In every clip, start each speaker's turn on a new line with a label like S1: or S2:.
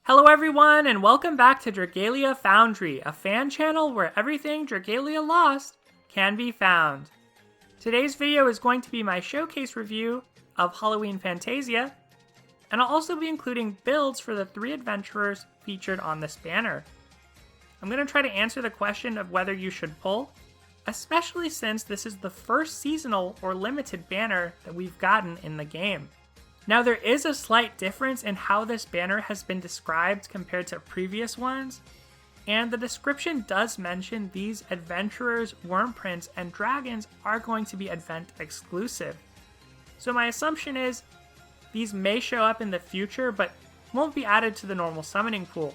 S1: Hello everyone, and welcome back to Dragalia Foundry, a fan channel where everything Dragalia Lost can be found. Today's video is going to be my showcase review of Halloween Fantasia, and I'll also be including builds for the 3 adventurers featured on this banner. I'm going to try to answer the question of whether you should pull, especially since this is the first seasonal or limited banner that we've gotten in the game. Now there is a slight difference in how this banner has been described compared to previous ones, and the description does mention these adventurers, wyrmprints, and dragons are going to be event exclusive. So my assumption is these may show up in the future but won't be added to the normal summoning pool.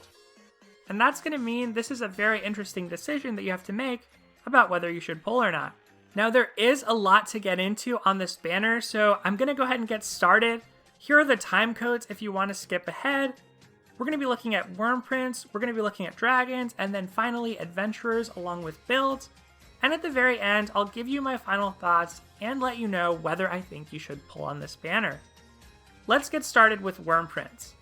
S1: And that's going to mean this is a very interesting decision that you have to make about whether you should pull or not. Now there is a lot to get into on this banner, so I'm going to go ahead and get started. Here are the time codes if you want to skip ahead. We're going to be looking at wyrmprints, we're going to be looking at dragons, and then finally adventurers along with builds. And at the very end, I'll give you my final thoughts and let you know whether I think you should pull on this banner. Let's get started with wyrmprints.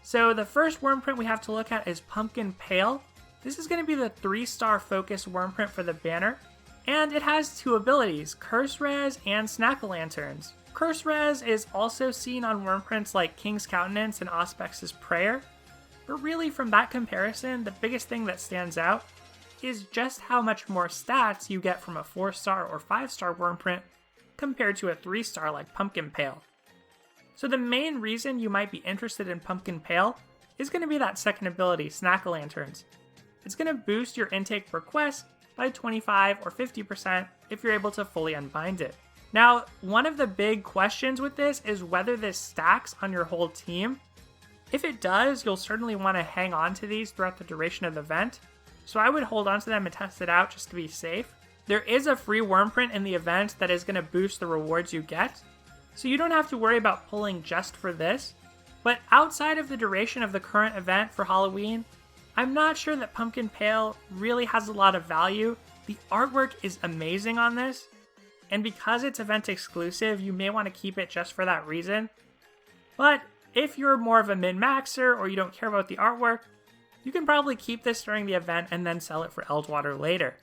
S1: So the first wyrmprint we have to look at is Pumpkin Pale. This is going to be the 3-star focus wyrmprint for the banner, and it has 2 abilities, Curse Res and Snack-o-lanterns. Curse Res is also seen on wyrmprints like King's Countenance and Auspex's Prayer, but really from that comparison, the biggest thing that stands out is just how much more stats you get from a 4-star or 5-star wyrmprint compared to a 3-star like Pumpkin Pale. So the main reason you might be interested in Pumpkin Pale is going to be that second ability, Snack-o-lanterns. It's going to boost your intake per quest by 25 or 50% if you're able to fully unbind it. Now, one of the big questions with this is whether this stacks on your whole team. If it does, you'll certainly want to hang on to these throughout the duration of the event, so I would hold on to them and test it out just to be safe. There is a free wyrmprint in the event that is going to boost the rewards you get, so you don't have to worry about pulling just for this. But outside of the duration of the current event for Halloween, I'm not sure that Pumpkin Pale really has a lot of value. The artwork is amazing on this, and because it's event exclusive, you may want to keep it just for that reason. But if you're more of a min-maxer or you don't care about the artwork, you can probably keep this during the event and then sell it for Elgewater later.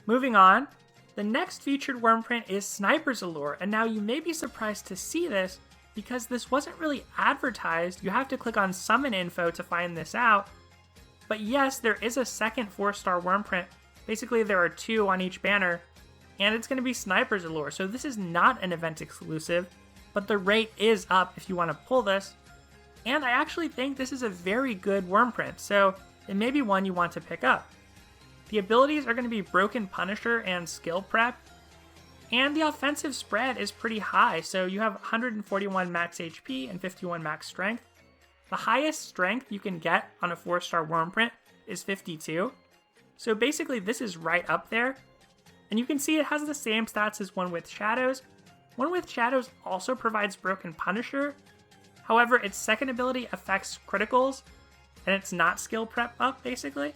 S1: Moving on, the next featured wyrmprint is Sniper's Allure, and now you may be surprised to see this because this wasn't really advertised. You have to click on summon info to find this out. But yes, there is a second 4-star wyrmprint. Basically there are 2 on each banner, and it's going to be Sniper's Allure. So this is not an event exclusive, but the rate is up if you want to pull this. And I actually think this is a very good wyrmprint, so it may be one you want to pick up. The abilities are going to be Broken Punisher and Skill Prep, and the offensive spread is pretty high, so you have 141 max HP and 51 max strength. The highest strength you can get on a 4-star wyrmprint is 52, so basically this is right up there. And you can see it has the same stats as One with Shadows. One with Shadows also provides Broken Punisher. However, its second ability affects criticals, and it's not skill prep up, basically.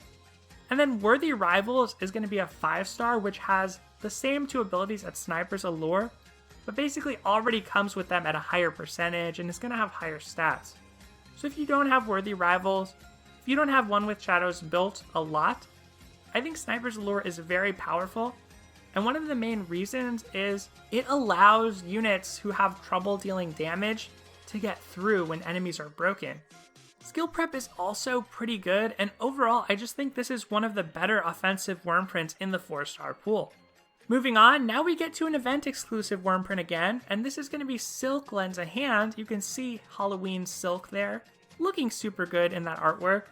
S1: And then Worthy Rivals is going to be a 5-star, which has the same 2 abilities as Sniper's Allure, but basically already comes with them at a higher percentage, and is going to have higher stats. So if you don't have Worthy Rivals, if you don't have One with Shadows built a lot, I think Sniper's Allure is very powerful. And one of the main reasons is it allows units who have trouble dealing damage to get through when enemies are broken. Skill Prep is also pretty good, and overall I just think this is one of the better offensive wyrmprints in the 4-star pool. Moving on, now we get to an event exclusive wyrmprint again, and this is going to be Silk Lends a Hand. You can see Halloween Silk there, looking super good in that artwork.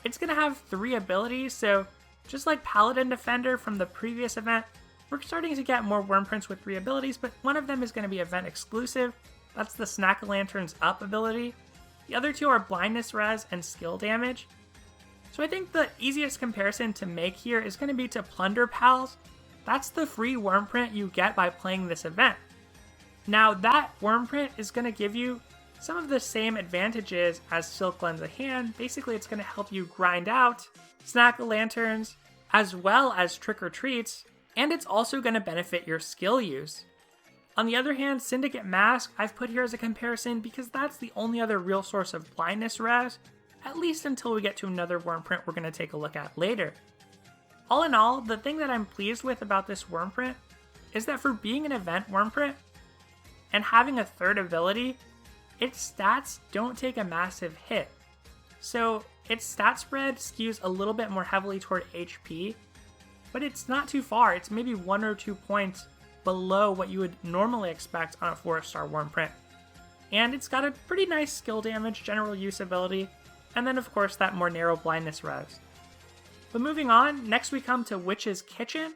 S1: It's going to have 3 abilities, so just like Paladin Defender from the previous event, we're starting to get more wyrmprints with 3 abilities, but one of them is going to be event exclusive. That's the Snack-o-lanterns Up ability. The other 2 are Blindness Res and Skill Damage. So I think the easiest comparison to make here is going to be to Plunder Pals. That's the free wyrmprint you get by playing this event. Now that wyrmprint is going to give you some of the same advantages as Silk Lends a Hand. Basically it's going to help you grind out Snack-o-lanterns as well as Trick or Treats, and it's also going to benefit your skill use. On the other hand, Syndicate Mask I've put here as a comparison because that's the only other real source of blindness res, at least until we get to another Wurmprint we're going to take a look at later. All in all, the thing that I'm pleased with about this Wurmprint is that for being an event Wurmprint and having a third ability, its stats don't take a massive hit. So its stat spread skews a little bit more heavily toward HP, but it's not too far. It's maybe 1 or 2 points below what you would normally expect on a 4-star Wurmprint. And it's got a pretty nice skill damage, general use ability, and then of course that more narrow blindness res. But moving on, next we come to Witch's Kitchen.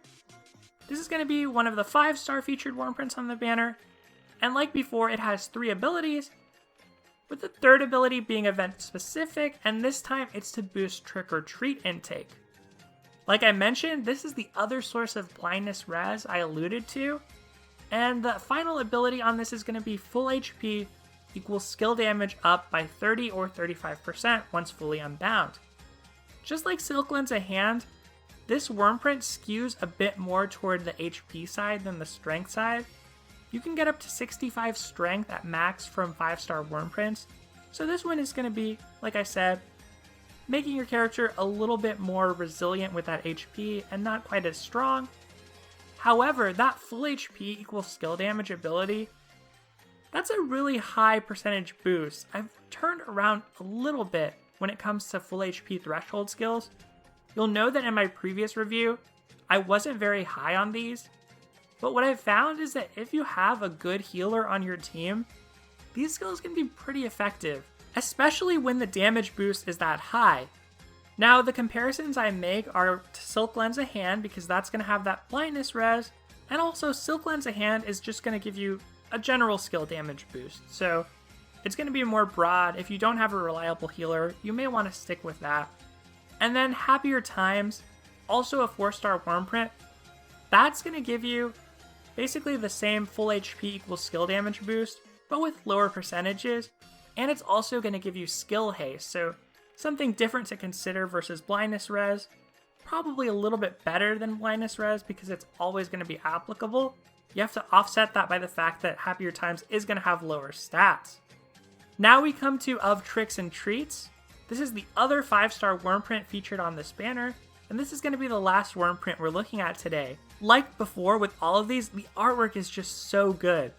S1: This is going to be one of the 5-star featured Wurmprints on the banner, and like before, it has 3 abilities, with the third ability being event specific, and this time it's to boost Trick or Treat intake. Like I mentioned, this is the other source of blindness res I alluded to, and the final ability on this is going to be full HP equals skill damage up by 30 or 35% once fully unbound. Just like Silk Lends a Hand, this Wurmprint skews a bit more toward the HP side than the strength side. You can get up to 65 strength at max from 5-star Wurmprints, so this one is going to be, like I said, making your character a little bit more resilient with that HP and not quite as strong. However, that full HP equals skill damage ability, that's a really high percentage boost. I've turned around a little bit when it comes to full HP threshold skills. You'll know that in my previous review, I wasn't very high on these, but what I've found is that if you have a good healer on your team, these skills can be pretty effective, especially when the damage boost is that high. Now, the comparisons I make are to Silk Lends a Hand because that's going to have that blindness res, and also Silk Lends a Hand is just going to give you a general skill damage boost, so it's going to be more broad. If you don't have a reliable healer, you may want to stick with that. And then Happier Times, also a 4-star Wurmprint, that's going to give you basically the same full HP equals skill damage boost, but with lower percentages, and it's also going to give you skill haste, so something different to consider versus blindness res. Probably a little bit better than blindness res because it's always going to be applicable. You have to offset that by the fact that Happier Times is going to have lower stats. Now we come to Of Tricks and Treats. This is the other 5-star Wurmprint featured on this banner, and this is going to be the last Wurmprint we're looking at today. Like before with all of these, the artwork is just so good.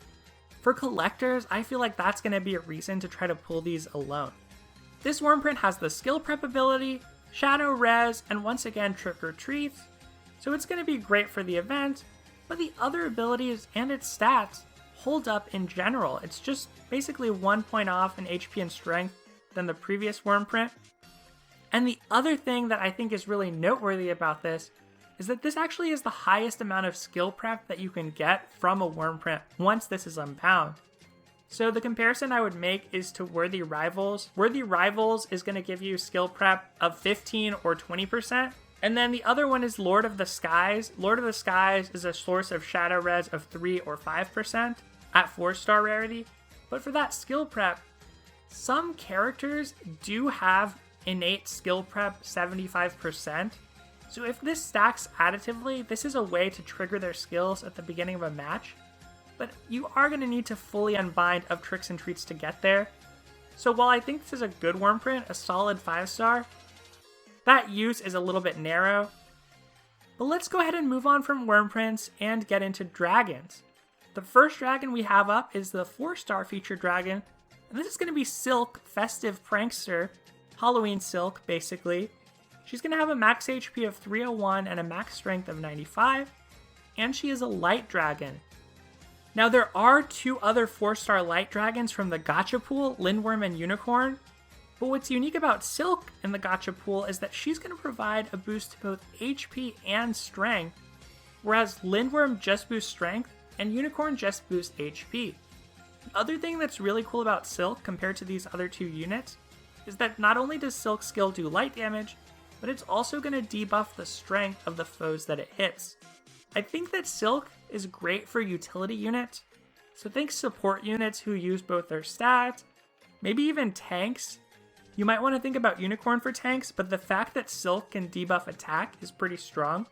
S1: For collectors, I feel like that's going to be a reason to try to pull these alone. This Wurmprint has the skill prep ability, shadow res, and once again Trick or Treats, so it's going to be great for the event, but the other abilities and its stats hold up in general. It's just basically 1 point off in HP and strength than the previous Wurmprint. And the other thing that I think is really noteworthy about this is that this actually is the highest amount of skill prep that you can get from a Wurmprint once this is unbound. So the comparison I would make is to Worthy Rivals. Worthy Rivals is going to give you skill prep of 15 or 20%. And then the other one is Lord of the Skies. Lord of the Skies is a source of shadow res of 3 or 5% at 4-star rarity. But for that skill prep, some characters do have innate skill prep 75%. So if this stacks additively, this is a way to trigger their skills at the beginning of a match. But you are going to need to fully unbind Of Tricks and Treats to get there. So while I think this is a good Wurmprint, a solid 5-star, that use is a little bit narrow. But let's go ahead and move on from Wurmprints and get into dragons. The first dragon we have up is the 4-star featured dragon, and this is going to be Silk, Festive Prankster, Halloween Silk, basically. She's going to have a max HP of 301 and a max strength of 95, and she is a light dragon. Now there are 2 other 4-star light dragons from the gacha pool, Lindworm and Unicorn, but what's unique about Silk in the gacha pool is that she's going to provide a boost to both HP and strength, whereas Lindworm just boosts strength and Unicorn just boosts HP. The other thing that's really cool about Silk compared to these other 2 units is that not only does Silk's skill do light damage, but it's also going to debuff the strength of the foes that it hits. I think that Silk is great for utility units, so think support units who use both their stats, maybe even tanks. You might want to think about Unicorn for tanks, but the fact that Silk can debuff attack is pretty strong.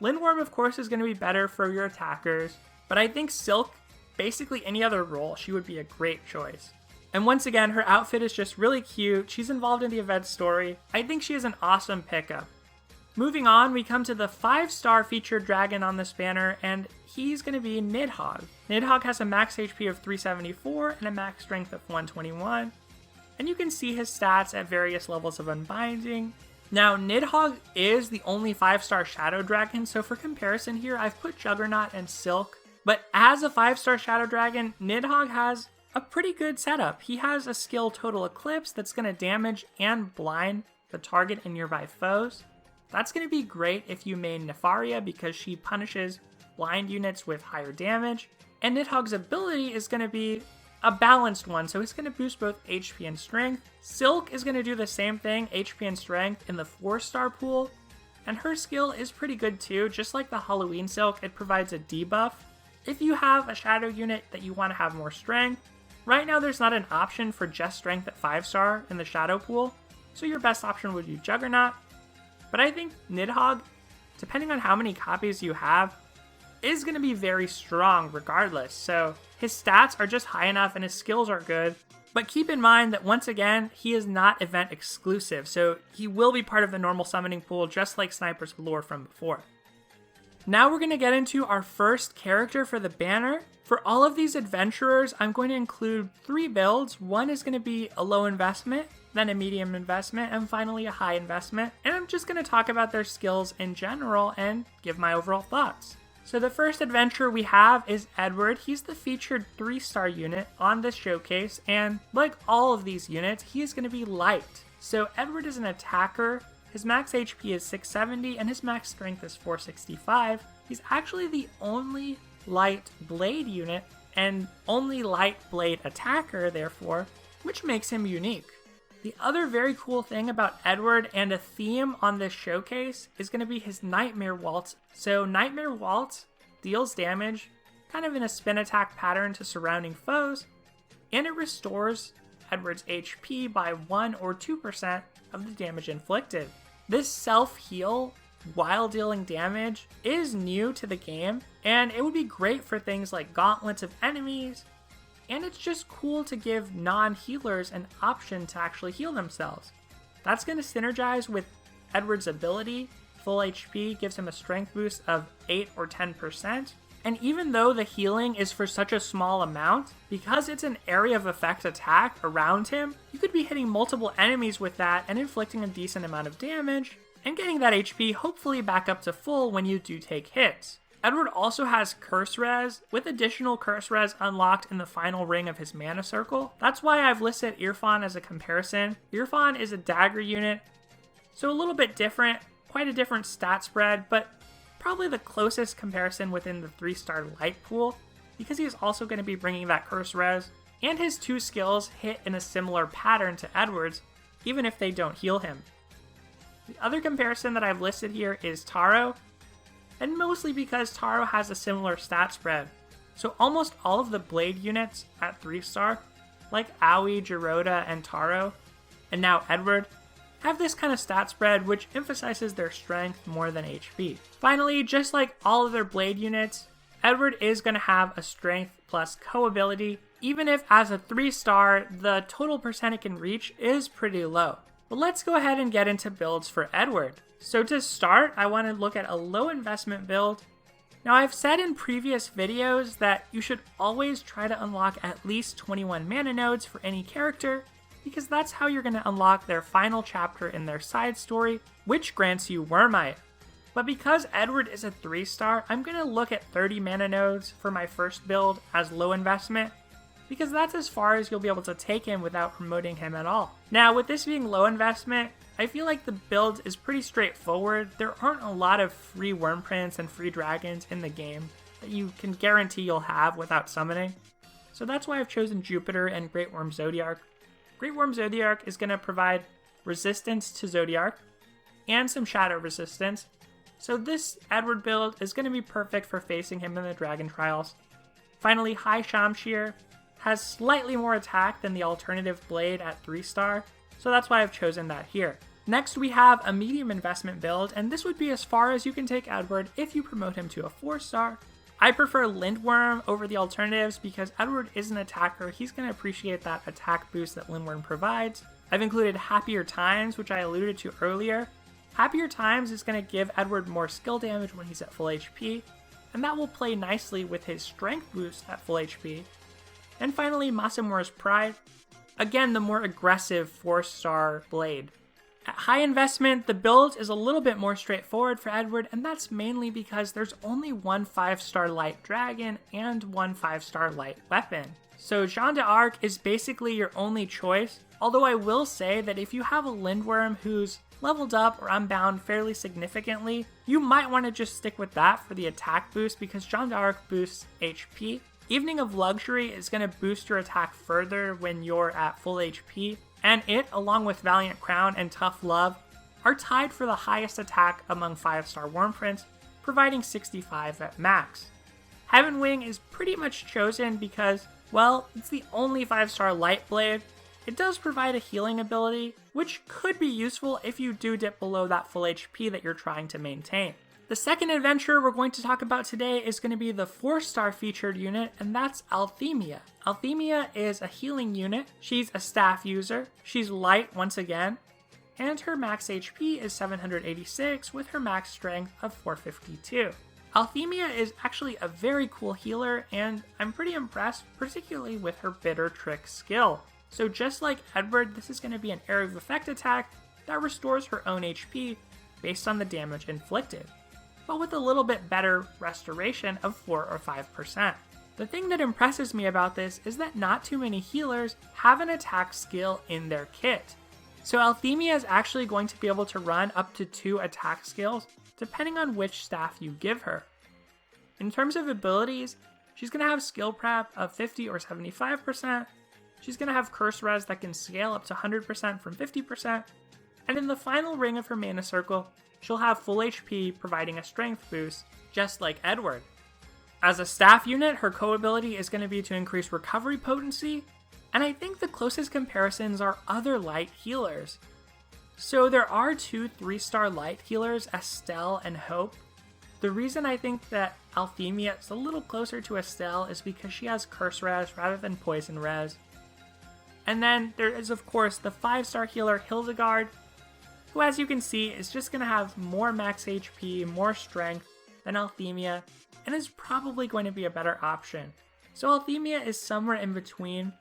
S1: Lindworm, of course, is going to be better for your attackers, but I think Silk, basically any other role, she would be a great choice. And once again, her outfit is just really cute. She's involved in the event story. I think she is an awesome pickup. Moving on, we come to the 5-star featured dragon on this banner, and he's going to be Nidhogg. Nidhogg has a max HP of 374 and a max strength of 121. And you can see his stats at various levels of unbinding. Now, Nidhogg is the only 5-star shadow dragon, so for comparison here, I've put Juggernaut and Silk. But as a 5-star shadow dragon, Nidhogg has a pretty good setup. He has a skill Total Eclipse that's going to damage and blind the target and nearby foes. That's going to be great if you main Nefaria because she punishes blind units with higher damage. And Nidhogg's ability is going to be a balanced one, so it's going to boost both HP and strength. Silk is going to do the same thing, HP and strength, in the 4-star pool. And her skill is pretty good too. Just like the Halloween Silk, it provides a debuff. If you have a shadow unit that you want to have more strength, right now there's not an option for just strength at 5-star in the shadow pool, so your best option would be Juggernaut. But I think Nidhogg, depending on how many copies you have, is going to be very strong regardless. So his stats are just high enough and his skills are good. But keep in mind that once again, he is not event exclusive. So he will be part of the normal summoning pool just like Sniper's Lore from before. Now we're going to get into our first character for the banner. For all of these adventurers, I'm going to include 3 builds. One is going to be a low investment, then a medium investment, and finally a high investment. And I'm just going to talk about their skills in general and give my overall thoughts. So the first adventurer we have is Edward. He's the featured 3-star unit on this showcase, and like all of these units, he is going to be light. So Edward is an attacker. His max HP is 670 and his max strength is 465. He's actually the only light blade unit and only light blade attacker, therefore, which makes him unique. The other very cool thing about Edward and a theme on this showcase is going to be his Nightmare Waltz. So Nightmare Waltz deals damage kind of in a spin attack pattern to surrounding foes, and it restores Edward's HP by 1 or 2% of the damage inflicted. This self-heal while dealing damage is new to the game, and it would be great for things like gauntlets of enemies, and it's just cool to give non-healers an option to actually heal themselves. That's going to synergize with Edward's ability. Full HP gives him a strength boost of 8 or 10%, and even though the healing is for such a small amount, because it's an area of effect attack around him, you could be hitting multiple enemies with that and inflicting a decent amount of damage, and getting that HP hopefully back up to full when you do take hits. Edward also has Curse Res, with additional Curse Res unlocked in the final ring of his mana circle. That's why I've listed Irfan as a comparison. Irfan is a dagger unit, so a little bit different, quite a different stat spread, but probably the closest comparison within the 3-star light pool, because he is also going to be bringing that Curse Res, and his 2 skills hit in a similar pattern to Edward's, even if they don't heal him. The other comparison that I've listed here is Taro, and mostly because Taro has a similar stat spread. So almost all of the blade units at 3-star, like Aoi, Jiroda, and Taro, and now Edward, have this kind of stat spread which emphasizes their strength more than HP. Finally, just like all of their blade units, Edward is going to have a strength plus co-ability, even if as a 3-star, the total percent it can reach is pretty low. But let's go ahead and get into builds for Edward. So to start, I want to look at a low investment build. Now I've said in previous videos that you should always try to unlock at least 21 mana nodes for any character, because that's how you're going to unlock their final chapter in their side story, which grants you Wyrmite. But because Edward is a 3-star, I'm going to look at 30 mana nodes for my first build as low investment, because that's as far as you'll be able to take him without promoting him at all. Now with this being low investment, I feel like the build is pretty straightforward. There aren't a lot of free Wurmprints and free dragons in the game that you can guarantee you'll have without summoning. So that's why I've chosen Jupiter and Great Worm Zodiark. Great Worm Zodiark is going to provide resistance to Zodiark and some shadow resistance. So this Edward build is going to be perfect for facing him in the Dragon Trials. Finally, High Shamshir has slightly more attack than the alternative blade at 3-star, so that's why I've chosen that here. Next we have a medium investment build, and this would be as far as you can take Edward if you promote him to a 4-star. I prefer Lindworm over the alternatives because Edward is an attacker. He's going to appreciate that attack boost that Lindworm provides. I've included Happier Times, which I alluded to earlier. Happier Times is going to give Edward more skill damage when he's at full HP, and that will play nicely with his strength boost at full HP. And finally, Masamuro's Pride. Again, the more aggressive 4-star blade. At high investment, the build is a little bit more straightforward for Edward, and that's mainly because there's only one 5-star light dragon and one 5-star light weapon. So Jeanne d'Arc is basically your only choice, although I will say that if you have a Lindworm who's leveled up or unbound fairly significantly, you might want to just stick with that for the attack boost because Jeanne d'Arc boosts HP. Evening of Luxury is going to boost your attack further when you're at full HP, and it, along with Valiant Crown and Tough Love, are tied for the highest attack among 5-star Wurmprints, providing 65 at max. Heaven Wing is pretty much chosen because, well, it's the only 5-star light blade. It does provide a healing ability, which could be useful if you do dip below that full HP that you're trying to maintain. The second adventure we're going to talk about today is going to be the 4-star featured unit, and that's Althemia. Althemia is a healing unit. She's a staff user. She's light once again, and her max HP is 786 with her max strength of 452. Althemia is actually a very cool healer, and I'm pretty impressed, particularly with her Bitter Trick skill. So just like Edward, this is going to be an area of effect attack that restores her own HP based on the damage inflicted, but with a little bit better restoration of 4 or 5%. The thing that impresses me about this is that not too many healers have an attack skill in their kit. So Althemia is actually going to be able to run up to 2 attack skills depending on which staff you give her. In terms of abilities, she's going to have skill prep of 50 or 75%, she's going to have curse res that can scale up to 100% from 50%, and in the final ring of her mana circle, she'll have full HP providing a strength boost, just like Edward. As a staff unit, her co-ability is going to be to increase recovery potency, and I think the closest comparisons are other light healers. So there are 2 3-star light healers, Estelle and Hope. The reason I think that Althemia is a little closer to Estelle is because she has curse res rather than poison res. And then there is of course the 5-star healer Hildegard, who as you can see is just going to have more max HP, more strength than Althemia, and is probably going to be a better option. So Althemia is somewhere in between,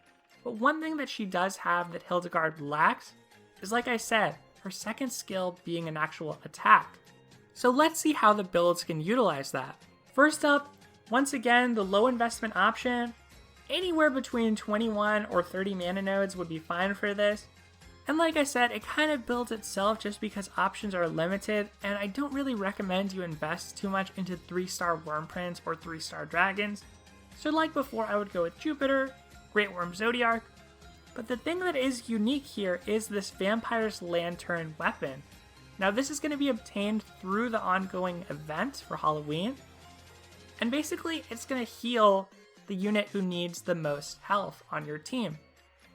S1: but one thing that she does have that Hildegard lacks is, like I said, her second skill being an actual attack. So let's see how the builds can utilize that. First up, once again, the low investment option. Anywhere between 21 or 30 mana nodes would be fine for this. And like I said, it kind of builds itself just because options are limited, and I don't really recommend you invest too much into 3-star Wurmprints or 3-star Dragons. So like before, I would go with Jupiter, Great Worm Zodiarch. But the thing that is unique here is this Vampire's Lantern weapon. Now this is going to be obtained through the ongoing event for Halloween, and basically it's going to heal the unit who needs the most health on your team.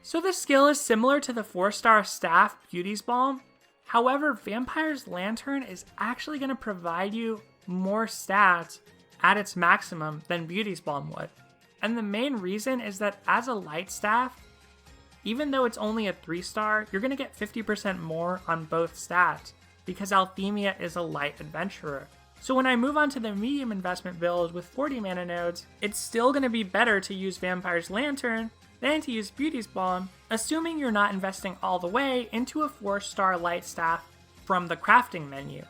S1: So the skill is similar to the 4-star staff Beauty's Balm. However, Vampire's Lantern is actually going to provide you more stats at its maximum than Beauty's Balm would. And the main reason is that as a light staff, even though it's only a 3-star, you're going to get 50% more on both stats because Althemia is a light adventurer. So when I move on to the medium investment build with 40 mana nodes, it's still going to be better to use Vampire's Lantern than to use Beauty's Balm, assuming you're not investing all the way into a 4-star light staff from the crafting menu.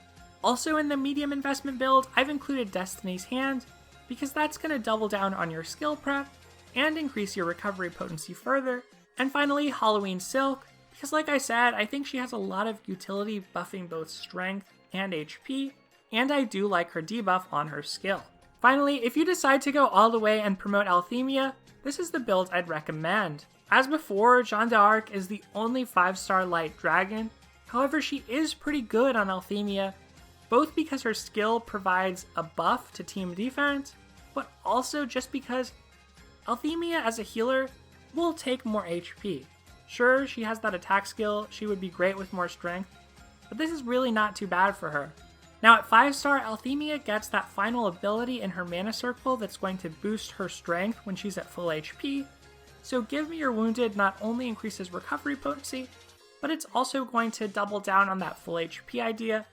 S1: Also in the medium investment build, I've included Destiny's Hand, because that's going to double down on your skill prep and increase your recovery potency further. And finally, Halloween Silk, because like I said, I think she has a lot of utility buffing both strength and HP, and I do like her debuff on her skill. Finally, if you decide to go all the way and promote Althemia, this is the build I'd recommend. As before, Jeanne d'Arc is the only 5-star light dragon. However, she is pretty good on Althemia, both because her skill provides a buff to team defense, but also just because Althemia as a healer will take more HP. Sure, she has that attack skill, she would be great with more strength, but this is really not too bad for her. Now at 5-star, Althemia gets that final ability in her mana circle that's going to boost her strength when she's at full HP. So Give Me Your Wounded not only increases recovery potency, but it's also going to double down on that full HP idea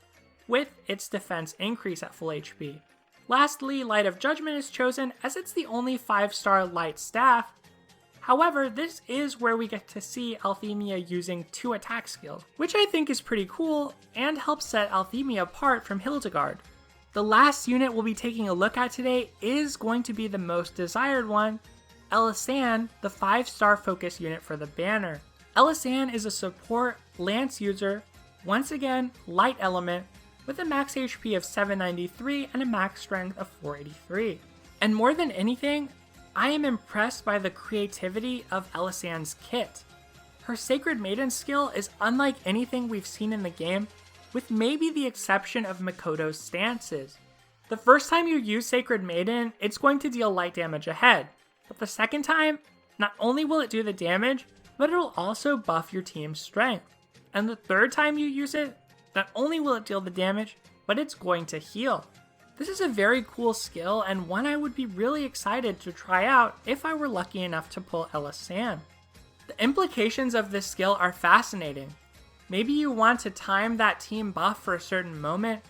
S1: with its defense increase at full HP. Lastly, Light of Judgment is chosen as it's the only 5-star light staff. However, this is where we get to see Althemia using 2 attack skills, which I think is pretty cool and helps set Althemia apart from Hildegard. The last unit we'll be taking a look at today is going to be the most desired one, Elisanne, the 5-star focus unit for the banner. Elisanne is a support lance user, once again light element, with a max HP of 793 and a max strength of 483. And more than anything, I am impressed by the creativity of Elisanne's kit. Her Sacred Maiden skill is unlike anything we've seen in the game, with maybe the exception of Makoto's stances. The first time you use Sacred Maiden, it's going to deal light damage ahead, but the second time, not only will it do the damage, but it'll also buff your team's strength. And the third time you use it, not only will it deal the damage, but it's going to heal. This is a very cool skill and one I would be really excited to try out if I were lucky enough to pull Elisanne. The implications of this skill are fascinating. Maybe you want to time that team buff for a certain moment,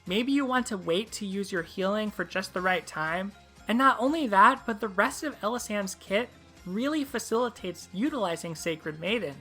S1: maybe you want to wait to use your healing for just the right time, and not only that, but the rest of Elisanne's kit really facilitates utilizing Sacred Maiden.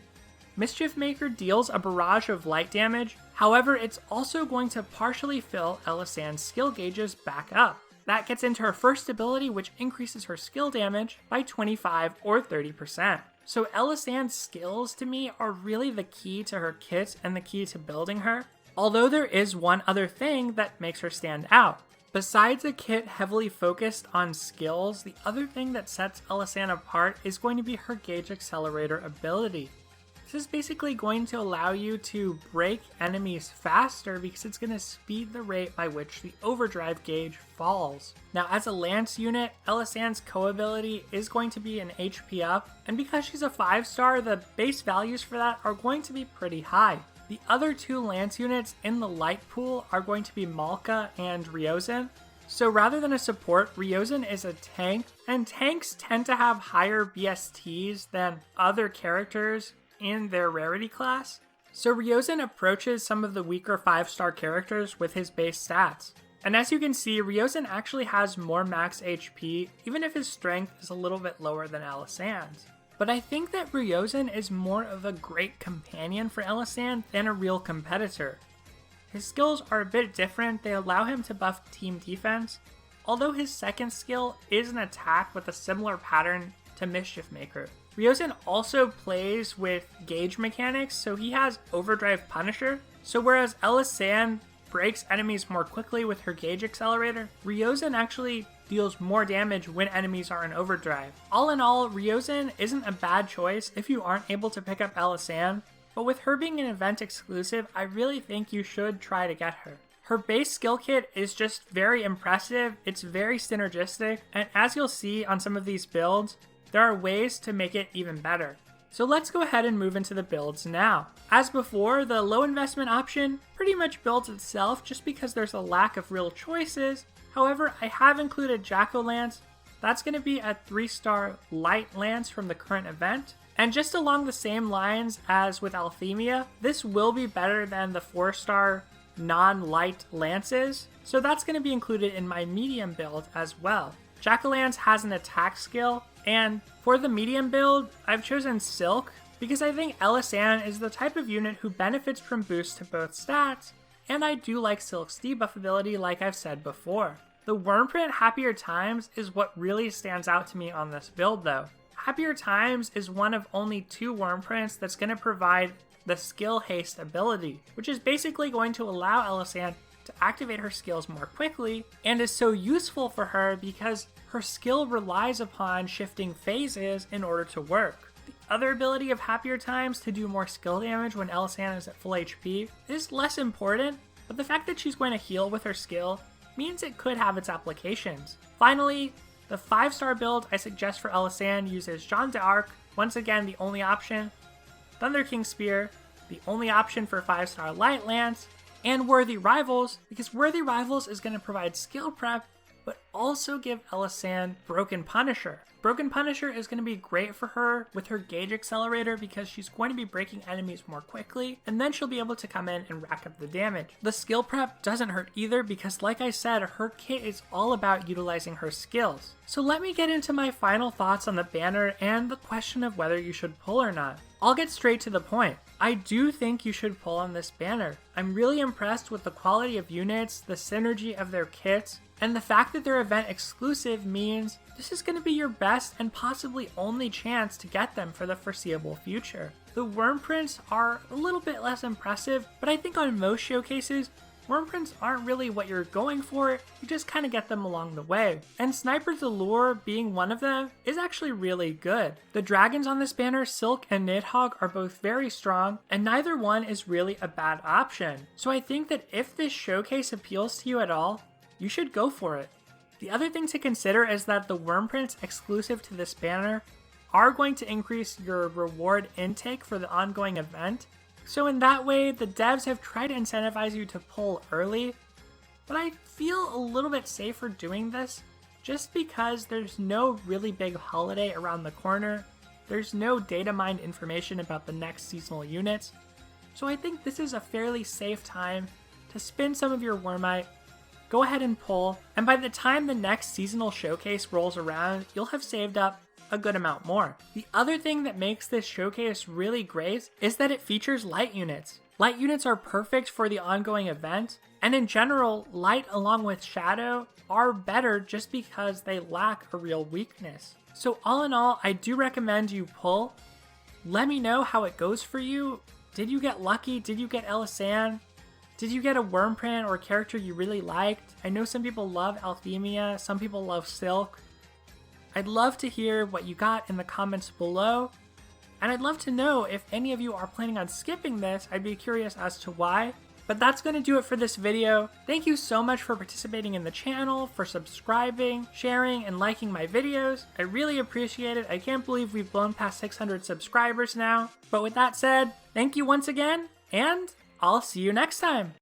S1: Mischief Maker deals a barrage of light damage, however it's also going to partially fill Elisanne's skill gauges back up. That gets into her first ability, which increases her skill damage by 25 or 30%. So Elisanne's skills to me are really the key to her kit and the key to building her, although there is one other thing that makes her stand out. Besides a kit heavily focused on skills, the other thing that sets Elisanne apart is going to be her Gauge Accelerator ability. This is basically going to allow you to break enemies faster because it's going to speed the rate by which the overdrive gauge falls. Now as a lance unit, Elisanne's co-ability is going to be an HP up, and because she's a 5-star, the base values for that are going to be pretty high. The other 2 lance units in the light pool are going to be Malka and Ryozan. So rather than a support, Ryozan is a tank, and tanks tend to have higher BSTs than other characters in their rarity class. So Ryozan approaches some of the weaker 5-star characters with his base stats. And as you can see, Ryozan actually has more max HP, even if his strength is a little bit lower than Elisanne's. But I think that Ryozan is more of a great companion for Elisanne than a real competitor. His skills are a bit different, they allow him to buff team defense, although his second skill is an attack with a similar pattern to Mischief Maker. Ryozan also plays with gauge mechanics, so he has Overdrive Punisher. So whereas Elisanne breaks enemies more quickly with her Gauge Accelerator, Ryozan actually deals more damage when enemies are in overdrive. All in all, Ryozan isn't a bad choice if you aren't able to pick up Elisanne, but with her being an event exclusive, I really think you should try to get her. Her base skill kit is just very impressive, it's very synergistic, and as you'll see on some of these builds, there are ways to make it even better. So let's go ahead and move into the builds now. As before, the low investment option pretty much builds itself just because there's a lack of real choices. However, I have included Jacko-Lance. That's going to be a 3-star light lance from the current event. And just along the same lines as with Althemia, this will be better than the 4-star non-light lances. So that's going to be included in my medium build as well. Jacko-Lance has an attack skill, and for the medium build, I've chosen Silk because I think Elisanne is the type of unit who benefits from boosts to both stats, and I do like Silk's debuff ability like I've said before. The Wurmprint Happier Times is what really stands out to me on this build though. Happier Times is one of only 2 Wurmprints that's going to provide the skill haste ability, which is basically going to allow Elisanne to activate her skills more quickly, and is so useful for her because her skill relies upon shifting phases in order to work. The other ability of Happier Times to do more skill damage when Elisanne is at full HP is less important, but the fact that she's going to heal with her skill means it could have its applications. Finally, the 5-star build I suggest for Elisanne uses Jeanne d'Arc, once again the only option, Thunder King Spear, the only option for 5-star Light Lance, And Worthy Rivals, because Worthy Rivals is going to provide skill prep, but also give Elisande Broken Punisher. Broken Punisher is going to be great for her with her gauge accelerator because she's going to be breaking enemies more quickly, and then she'll be able to come in and rack up the damage. The skill prep doesn't hurt either because, like I said, her kit is all about utilizing her skills. So let me get into my final thoughts on the banner and the question of whether you should pull or not. I'll get straight to the point. I do think you should pull on this banner. I'm really impressed with the quality of units, the synergy of their kits, and the fact that they're event exclusive means this is going to be your best and possibly only chance to get them for the foreseeable future. The Wurmprints are a little bit less impressive, but I think on most showcases, Wurmprints aren't really what you're going for, you just kind of get them along the way. And Sniper's Allure, being one of them, is actually really good. The dragons on this banner, Silk and Nidhogg, are both very strong, and neither one is really a bad option. So I think that if this showcase appeals to you at all, you should go for it. The other thing to consider is that the Wurmprints exclusive to this banner are going to increase your reward intake for the ongoing event. So in that way, the devs have tried to incentivize you to pull early, but I feel a little bit safer doing this just because there's no really big holiday around the corner. There's no data mined information about the next seasonal units. So I think this is a fairly safe time to spin some of your Wurmite, go ahead and pull, and by the time the next seasonal showcase rolls around, you'll have saved up a good amount more. The other thing that makes this showcase really great is that it features light units. Light units are perfect for the ongoing event, and in general, light along with shadow are better just because they lack a real weakness. So all in all, I do recommend you pull. Let me know how it goes for you. Did you get lucky? Did you get Elisande? Did you get a Wurmprint or a character you really liked? I know some people love Althemia, some people love Silk. I'd love to hear what you got in the comments below, and I'd love to know if any of you are planning on skipping this. I'd be curious as to why. But that's going to do it for this video. Thank you so much for participating in the channel, for subscribing, sharing, and liking my videos. I really appreciate it. I can't believe we've blown past 600 subscribers now. But with that said, thank you once again, and I'll see you next time.